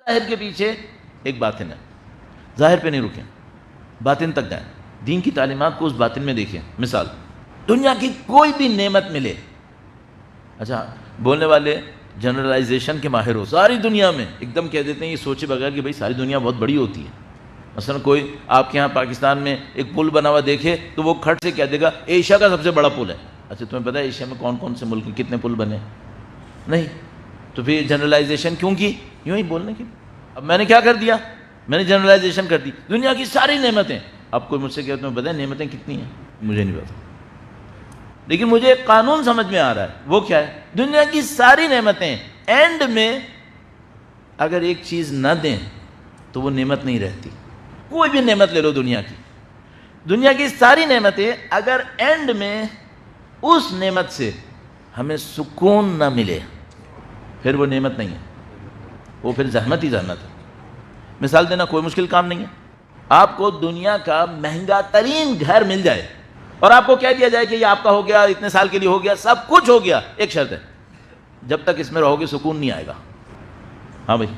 ظاہر کے پیچھے ایک باطن ہے، ظاہر پہ نہیں رکیں، باطن تک جائیں، دین کی تعلیمات کو اس باطن میں دیکھیں۔ مثال، دنیا کی کوئی بھی نعمت ملے، اچھا بولنے والے جنرلائزیشن کے ماہر ہو، ساری دنیا میں ایک دم کہہ دیتے ہیں یہ سوچے بغیر کہ بھائی ساری دنیا بہت بڑی ہوتی ہے۔ مثلا کوئی آپ کے یہاں پاکستان میں ایک پل بنا ہوا دیکھے تو وہ کھٹ سے کہہ دے گا ایشیا کا سب سے بڑا پل ہے۔ اچھا تمہیں پتہ ہے ایشیا میں کون کون سے ملک میں کتنے پل بنے؟ نہیں، تو پھر جنرلائزیشن کیوں کی؟ یوں ہی بولنے کی۔ اب میں نے کیا کر دیا؟ میں نے جنرلائزیشن کر دی، دنیا کی ساری نعمتیں۔ اب کوئی مجھ سے کہے تمہیں پتہ ہے نعمتیں کتنی ہیں؟ مجھے نہیں پتا، لیکن مجھے ایک قانون سمجھ میں آ رہا ہے، وہ کیا ہے؟ دنیا کی ساری نعمتیں اینڈ میں اگر ایک چیز نہ دیں تو وہ نعمت نہیں رہتی۔ کوئی بھی نعمت لے لو دنیا کی، دنیا کی ساری نعمتیں اگر اینڈ میں اس نعمت سے ہمیں سکون نہ ملے پھر وہ نعمت نہیں ہے، وہ پھر زحمت ہی زحمت ہے۔ مثال دینا کوئی مشکل کام نہیں ہے، آپ کو دنیا کا مہنگا ترین گھر مل جائے اور آپ کو کہہ دیا جائے کہ یہ آپ کا ہو گیا، اتنے سال کے لیے ہو گیا، سب کچھ ہو گیا، ایک شرط ہے، جب تک اس میں رہو گے سکون نہیں آئے گا۔ ہاں بھائی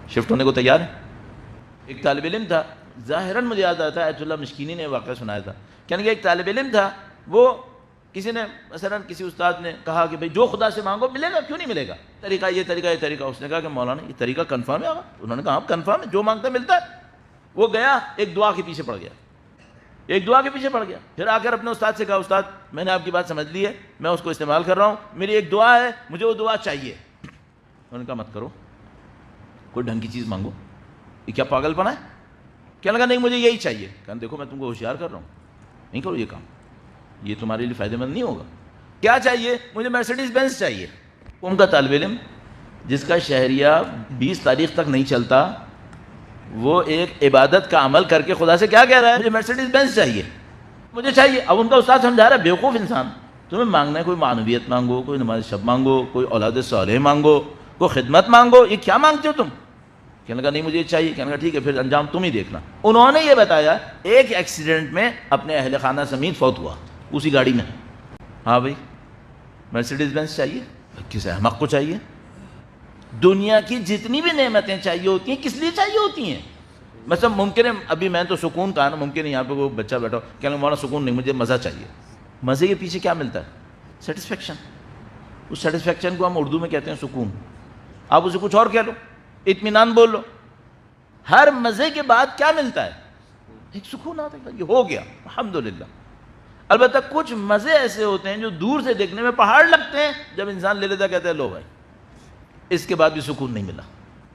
شفٹ ہونے کو تیار ہے؟ ایک طالب علم تھا، ظاہراً مجھے یاد آتا ہے آیت اللہ مشکینی نے واقعہ سنایا تھا، کہنے کہ ایک طالب علم تھا، وہ کسی نے مثلا کسی استاد نے کہا کہ بھئی جو خدا سے مانگو ملے گا، کیوں نہیں ملے گا، طریقہ یہ طریقہ یہ طریقہ۔ اس نے کہا کہ مولانا یہ طریقہ کنفرم ہے آقا؟ انہوں نے کہا ہاں کنفرم ہے، جو مانگتا ہے ملتا ہے۔ وہ گیا ایک دعا کے پیچھے پڑ گیا، ایک دعا کے پیچھے پڑ گیا، پھر آ کر اپنے استاد سے کہا استاد میں نے آپ کی بات سمجھ لی ہے، میں اس کو استعمال کر رہا ہوں، میری ایک دعا ہے، مجھے وہ دعا چاہیے۔ انہوں نے کہا مت کرو، کوئی ڈھنگ کی چیز مانگو، یہ کیا پاگل پنا ہے؟ کہنے لگا نہیں مجھے یہی چاہیے۔ کہا دیکھو میں تم کو ہوشیار کر رہا ہوں، نہیں کرو یہ کام، یہ تمہارے لیے فائدہ مند نہیں ہوگا۔ کیا چاہیے؟ مجھے مرسیڈیز بینز چاہیے۔ قوم کا طالب علم جس کا شہریہ 20 تاریخ تک نہیں چلتا، وہ ایک عبادت کا عمل کر کے خدا سے کیا کہہ رہا ہے؟ مجھے مرسیڈیز بینز چاہیے، مجھے چاہیے۔ اب ان کا استاد سمجھا رہا ہے بیوقوف انسان، تمہیں مانگنا ہے کوئی معنویت مانگو، کوئی نماز شب مانگو، کوئی اولاد صالح مانگو، کوئی خدمت مانگو، یہ کیا مانگتے ہو تم؟ کہنے لگا نہیں مجھے یہ چاہیے۔ کہنے لگا ٹھیک ہے پھر انجام تم ہی دیکھنا۔ انہوں نے یہ بتایا ایک ایکسیڈنٹ میں اپنے اہل خانہ سمیت فوت ہوا اسی گاڑی میں۔ ہاں بھائی مرسیڈیز بینز چاہیے، کس احمق کو چاہیے؟ دنیا کی جتنی بھی نعمتیں چاہیے ہوتی ہیں کس لیے چاہیے ہوتی ہیں؟ مثلا ممکن ہے ابھی میں تو سکون کہا نا، ممکن ہے یہاں پہ کوئی بچہ بیٹھا ہو کہنے لگا مولانا سکون نہیں مجھے مزہ چاہیے۔ مزے کے پیچھے کیا ملتا ہے؟ سیٹسفیکشن۔ اس سیٹسفیکشن کو ہم اردو میں کہتے ہیں سکون، آپ اسے کچھ اور کہہ لو، اطمینان بول لو۔ ہر مزے کے بعد کیا ملتا ہے؟ ایک سکون آتا ہے، یہ ہو گیا الحمدللہ۔ البتہ کچھ مزے ایسے ہوتے ہیں جو دور سے دیکھنے میں پہاڑ لگتے ہیں، جب انسان لے لیتا کہتا ہے لو بھائی، اس کے بعد بھی سکون نہیں ملا۔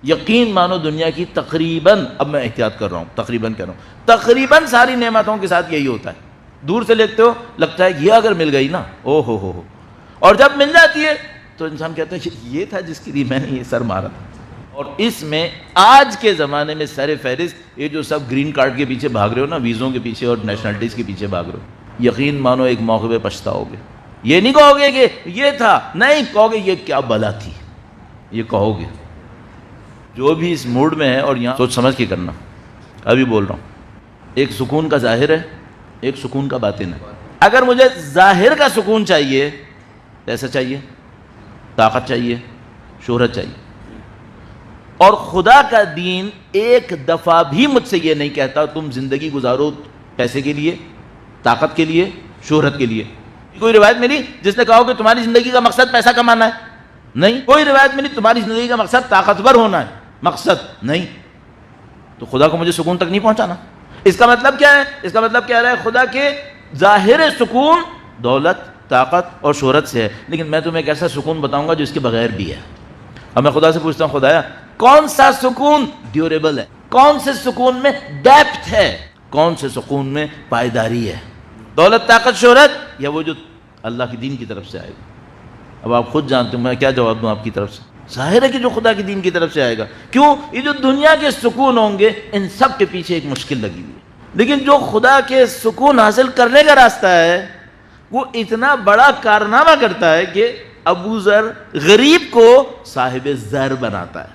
یقین مانو دنیا کی تقریباً، اب میں احتیاط کر رہا ہوں، تقریباً کہہ رہا ہوں، تقریباً ساری نعمتوں کے ساتھ یہی ہوتا ہے، دور سے دیکھتے ہو لگتا ہے یہ اگر مل گئی نا او ہو، اور جب مل جاتی ہے تو انسان کہتا ہے یہ تھا جس کے لیے میں نے یہ سر مارا تھا۔ اور اس میں آج کے زمانے میں سر فہرست یہ جو سب گرین کارڈ کے پیچھے بھاگ رہے ہو نا، ویزوں کے پیچھے اور نیشنلٹیز کے پیچھے بھاگ رہے ہو، یقین مانو ایک موقع پہ پچھتاؤ گے۔ یہ نہیں کہو گے کہ یہ تھا، نہیں کہو گے یہ کیا بلا تھی، یہ کہو گے۔ جو بھی اس موڈ میں ہے، اور یہاں سوچ سمجھ کے کرنا، ابھی بول رہا ہوں، ایک سکون کا ظاہر ہے، ایک سکون کا باطن ہے۔ اگر مجھے ظاہر کا سکون چاہیے، پیسہ چاہیے، طاقت چاہیے، شہرت چاہیے، اور خدا کا دین ایک دفعہ بھی مجھ سے یہ نہیں کہتا تم زندگی گزارو پیسے کے لیے، طاقت کے لیے، شہرت کے لیے۔ کوئی روایت ملی جس نے کہا کہ تمہاری زندگی کا مقصد پیسہ کمانا ہے؟ نہیں۔ کوئی روایت ملی تمہاری زندگی کا مقصد طاقتور ہونا ہے؟ مقصد نہیں۔ تو خدا کو مجھے سکون تک نہیں پہنچانا۔ اس کا مطلب کیا ہے؟ اس کا مطلب کہہ رہا ہے خدا کے ظاہر سکون دولت، طاقت اور شہرت سے ہے، لیکن میں تمہیں ایک ایسا سکون بتاؤں گا جو اس کے بغیر بھی ہے۔ اب میں خدا سے پوچھتا ہوں خدایا کون سا سکون ڈیوریبل ہے؟ کون سے سکون میں ڈیپتھ ہے؟ کون سے سکون میں پائیداری ہے؟ دولت، طاقت، شہرت، یا وہ جو اللہ کے دین کی طرف سے آئے گا؟ اب آپ خود جانتے ہو میں کیا جواب دوں آپ کی طرف سے۔ ظاہر ہے کہ جو خدا کے دین کی طرف سے آئے گا۔ کیوں؟ یہ جو دنیا کے سکون ہوں گے ان سب کے پیچھے ایک مشکل لگی ہوئی ہے، لیکن جو خدا کے سکون حاصل کرنے کا راستہ ہے وہ اتنا بڑا کارنامہ کرتا ہے کہ ابو ذر غریب کو صاحب زر بناتا ہے۔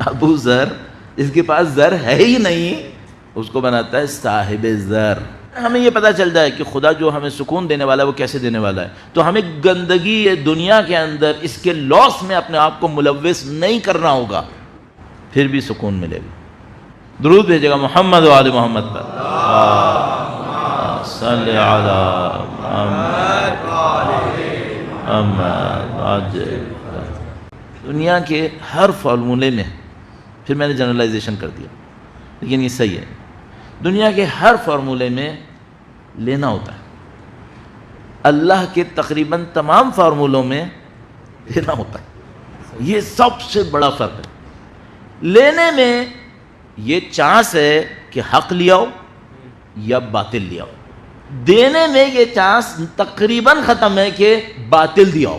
ابو ذر اس کے پاس زر ہے ہی نہیں، اس کو بناتا ہے صاحب زر۔ ہمیں یہ پتہ چل جائے کہ خدا جو ہمیں سکون دینے والا ہے وہ کیسے دینے والا ہے، تو ہمیں گندگی دنیا کے اندر اس کے لاس میں اپنے آپ کو ملوث نہیں کرنا ہوگا۔ پھر بھی سکون ملے گا. درود بھیجے گا محمد و آل محمد پر. صلی علی محمد. دنیا کے ہر فارمولے میں، پھر میں نے جنرلائزیشن کر دیا لیکن یہ صحیح ہے، دنیا کے ہر فارمولے میں لینا ہوتا ہے. اللہ کے تقریباً تمام فارمولوں میں لینا ہوتا ہے. یہ سب سے بڑا فرق ہے. لینے میں یہ چانس ہے کہ حق لے آؤ یا باطل لے آؤ. دینے میں یہ چانس تقریباً ختم ہے کہ باطل دے آؤ.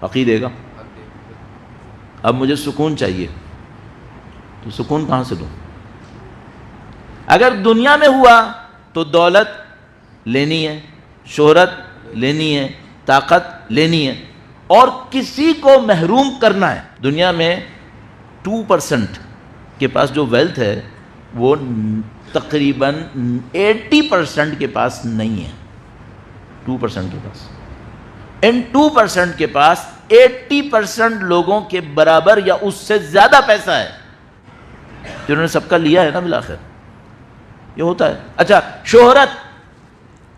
حق ہی دے گا. اب مجھے سکون چاہیے تو سکون کہاں سے دوں؟ اگر دنیا میں ہوا تو دولت لینی ہے، شہرت لینی ہے، طاقت لینی ہے، اور کسی کو محروم کرنا ہے. دنیا میں 2% کے پاس جو ویلتھ ہے وہ تقریباً 80% کے پاس نہیں ہے. 2% کے پاس، ان 2% کے پاس 80% لوگوں کے برابر یا اس سے زیادہ پیسہ ہے جنہوں نے سب کا لیا ہے نا بالآخر. یہ ہوتا ہے. اچھا، شہرت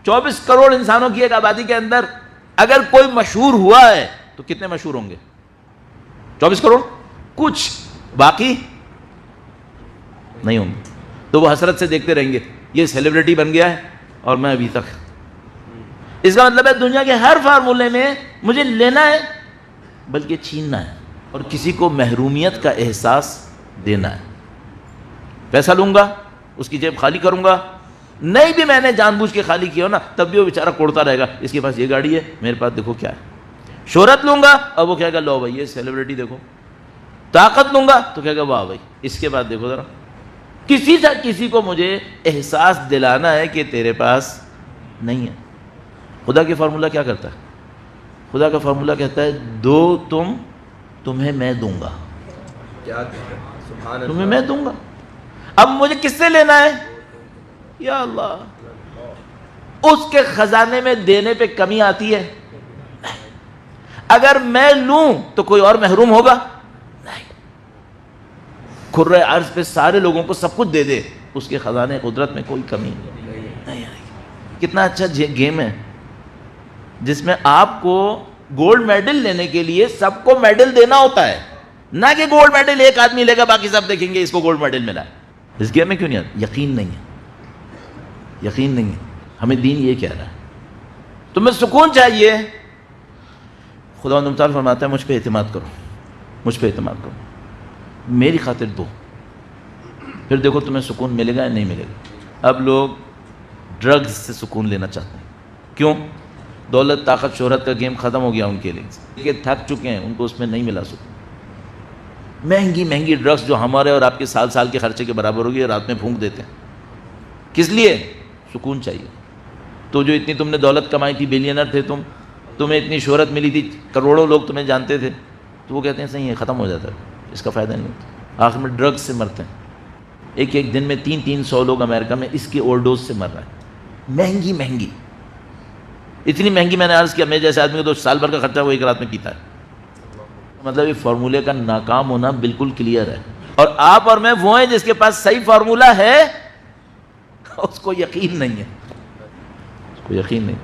24 کروڑ انسانوں کی ایک آبادی کے اندر اگر کوئی مشہور ہوا ہے تو کتنے مشہور ہوں گے؟ 24 کروڑ. کچھ باقی نہیں ہوں گے. تو وہ حسرت سے دیکھتے رہیں گے یہ سیلیبریٹی بن گیا ہے اور میں ابھی تک. اس کا مطلب ہے دنیا کے ہر فارمولے میں مجھے لینا ہے بلکہ چھیننا ہے اور کسی کو محرومیت کا احساس دینا ہے. پیسہ لوں گا، اس کی جیب خالی کروں گا. نہیں بھی میں نے جان بوجھ کے خالی کیا ہو نا تب بھی وہ بیچارہ کوڑتا رہے گا، اس کے پاس یہ گاڑی ہے، میرے پاس دیکھو کیا ہے. شہرت لوں گا اور وہ کہے گا لو بھائی یہ سیلیبریٹی دیکھو. طاقت لوں گا تو کہے گا واہ بھائی اس کے بعد دیکھو ذرا. کسی کو مجھے احساس دلانا ہے کہ تیرے پاس نہیں ہے. خدا کے فارمولہ کیا کرتا ہے؟ خدا کا فارمولہ کہتا ہے دو تم، تمہیں میں دوں گا. تمہیں میں دوں گا. اب مجھے کس سے لینا ہے؟ یا اللہ. اس کے خزانے میں دینے پہ کمی آتی ہے؟ اگر میں لوں تو کوئی اور محروم ہوگا؟ نہیں. کھرے عرض پہ سارے لوگوں کو سب کچھ دے دے، اس کے خزانے قدرت میں کوئی کمی نہیں آئے گی. کتنا اچھا گیم ہے جس میں آپ کو گولڈ میڈل لینے کے لیے سب کو میڈل دینا ہوتا ہے، نہ کہ گولڈ میڈل ایک آدمی لے گا باقی سب دیکھیں گے اس کو گولڈ میڈل ملا ہے. اس گیم میں کیوں نہیں آتا؟ یقین نہیں ہے. یقین نہیں ہے. ہمیں دین یہ کہہ رہا ہے تمہیں سکون چاہیے. خدا متعال فرماتا ہے مجھ پہ اعتماد کرو، مجھ پہ اعتماد کرو، میری خاطر دو، پھر دیکھو تمہیں سکون ملے گا یا نہیں ملے گا. اب لوگ ڈرگز سے سکون لینا چاہتے ہیں. کیوں؟ دولت، طاقت، شہرت کا گیم ختم ہو گیا ان کے لیے کہ تھک چکے ہیں، ان کو اس میں نہیں ملا سکون. مہنگی مہنگی ڈرگز جو ہمارے اور آپ کے سال کے خرچے کے برابر ہوگی رات میں پھونک دیتے ہیں. کس لیے؟ سکون چاہیے. تو جو اتنی تم نے دولت کمائی تھی، بلینر تھے تم، تمہیں اتنی شہرت ملی تھی، کروڑوں لوگ تمہیں جانتے تھے، تو وہ کہتے ہیں صحیح ہے ختم ہو جاتا ہے، اس کا فائدہ نہیں ہوتا. آخر میں ڈرگز سے مرتے ہیں. ایک دن میں 300 لوگ امریکہ میں اس کی اوور ڈوز سے مر رہے ہیں. مہنگی مہنگی، اتنی مہنگی. میں نے عرض کیا میں جیسے آدمی کو تو سال بھر کا خرچہ وہ ایک رات میں پیتا ہے. مطلب یہ فارمولے کا ناکام ہونا بالکل کلیئر ہے. اور آپ اور میں وہ ہیں جس کے پاس صحیح فارمولہ ہے، اس کو یقین نہیں ہے. اس کو یقین نہیں.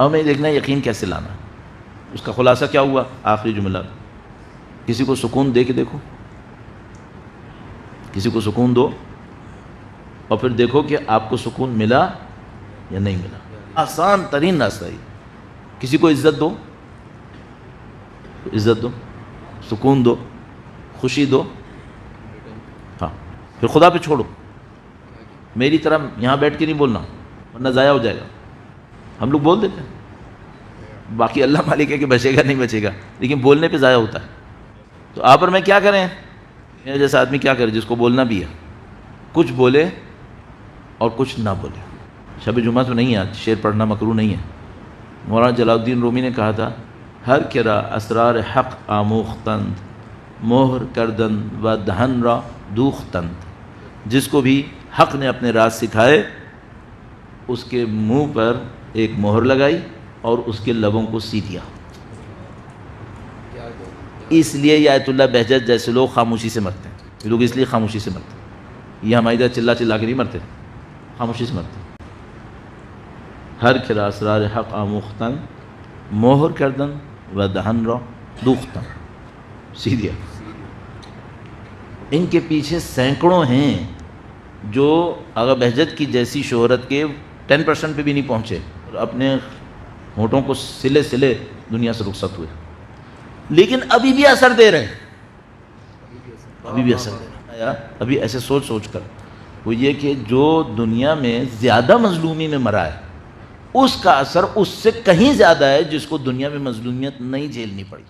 ہمیں دیکھنا ہے یقین کیسے لانا. اس کا خلاصہ کیا ہوا؟ آخری جملہ، کسی کو سکون دے کے دیکھو، کسی کو سکون دو اور پھر دیکھو کہ آپ کو سکون ملا یا نہیں ملا. آسان ترین راستہ ہے. کسی کو عزت دو، عزت دو، سکون دو، خوشی دو. ہاں، پھر خدا پہ چھوڑو. میری طرح یہاں بیٹھ کے نہیں بولنا ورنہ ضائع ہو جائے گا. ہم لوگ بول دیتے ہیں، باقی اللہ مالک ہے کہ بچے گا نہیں بچے گا، لیکن بولنے پہ ضائع ہوتا ہے. تو آپ اور میں کیا کریں؟ میرے جیسا آدمی کیا کرے جس کو بولنا بھی ہے، کچھ بولے اور کچھ نہ بولے. شب جمعہ تو نہیں ہے آج، شعر پڑھنا مکروہ نہیں ہے. مولانا جلال الدین رومی نے کہا تھا ہر کرا اسرار حق آموختند، مہر کردند و دہن را دوختند. جس کو بھی حق نے اپنے راز سکھائے اس کے منہ پر ایک مہر لگائی اور اس کے لبوں کو سی دیا. اس لیے یہ آیت اللہ بہجت جیسے لوگ خاموشی سے مرتے ہیں. یہ لوگ اس لیے خاموشی سے مرتے ہیں. یہ ہماری طرح چلا چلا کے نہیں مرتے، خاموشی سے مرتے ہیں. ہر کھرا اسرار حق آموختن موہر کردن و دہن رو دوختن. سیدھیا ان کے پیچھے سینکڑوں ہیں جو آغا بہجت کی جیسی شہرت کے 10% پہ بھی نہیں پہنچے اور اپنے ہونٹوں کو سلے سلے دنیا سے رخصت ہوئے، لیکن ابھی بھی اثر دے رہے ہیں. ابھی بھی اثر دے رہے ہیں. ابھی ایسے سوچ سوچ کر وہ یہ کہ جو دنیا میں زیادہ مظلومی میں مرا ہے اس کا اثر اس سے کہیں زیادہ ہے جس کو دنیا میں مظلومیت نہیں جھیلنی پڑی.